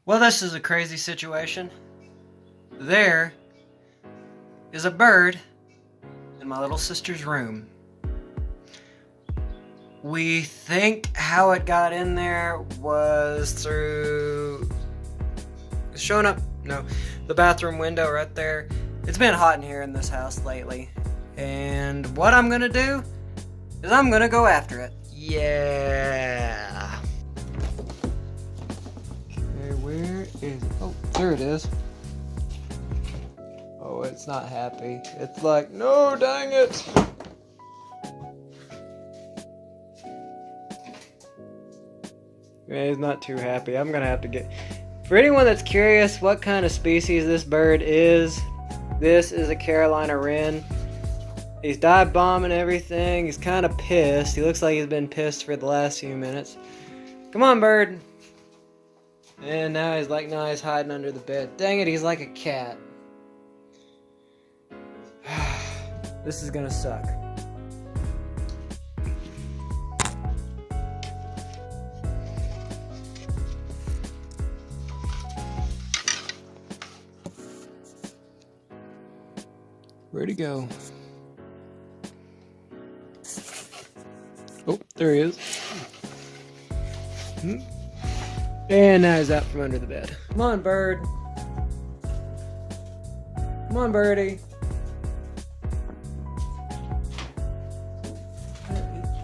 Well, this is a crazy situation. There is a bird in my little sister's room. We think how it got in there was through showing up, the bathroom window right there. It's been hot in here in this house lately. And what I'm gonna do is I'm gonna go after it. Yeah. Okay, where is it? Oh, there it is. Oh, it's not happy. It's like, no, dang it. It's not too happy. I'm gonna have to get... For anyone that's curious what kind of species this bird is, this is a Carolina wren. He's dive bombing everything. He's kind of pissed. He looks like he's been pissed for the last few minutes. Come on, bird. And now he's hiding under the bed. Dang it, he's like a cat. This is gonna suck. Where'd he go? Oh, there he is. And now he's out from under the bed. Come on, bird. Come on, birdie.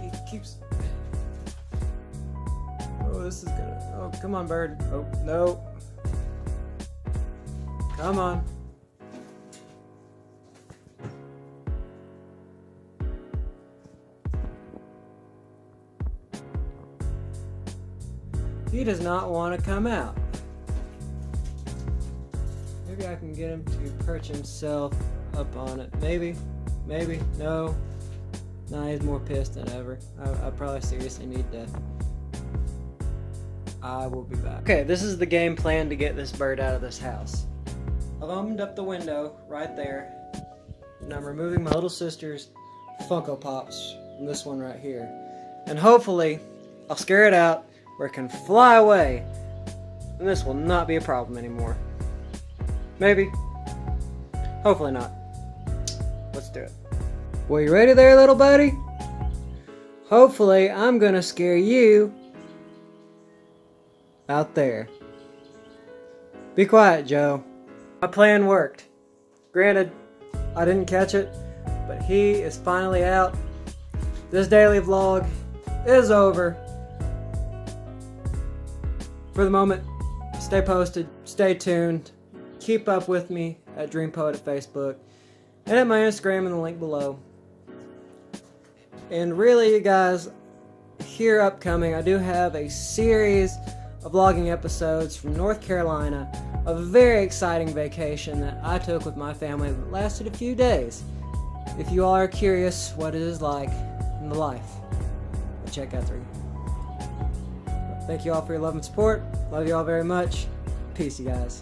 He keeps... Oh, this is gonna... Oh, come on, bird. Oh, no. Come on. He does not want to come out. Maybe I can get him to perch himself up on it. Maybe. No. Nah, he's more pissed than ever. I probably seriously need to... I will be back. Okay, this is the game plan to get this bird out of this house. I've opened up the window right there, and I'm removing my little sister's Funko Pops from this one right here. And hopefully, I'll scare it out where it can fly away, and this will not be a problem anymore. Maybe. Hopefully not. Let's do it. Well, you ready there, little buddy? Hopefully, I'm gonna scare you out there. Be quiet, Joe. My plan worked. Granted, I didn't catch it, but he is finally out. This daily vlog is over. For the moment, stay posted, stay tuned, keep up with me at Dream Poet at Facebook, and at my Instagram in the link below. And really, you guys, here upcoming, I do have a series of vlogging episodes from North Carolina, a very exciting vacation that I took with my family that lasted a few days. If you all are curious what it is like in the life, check out 3. Thank you all for your love and support. Love you all very much. Peace, you guys.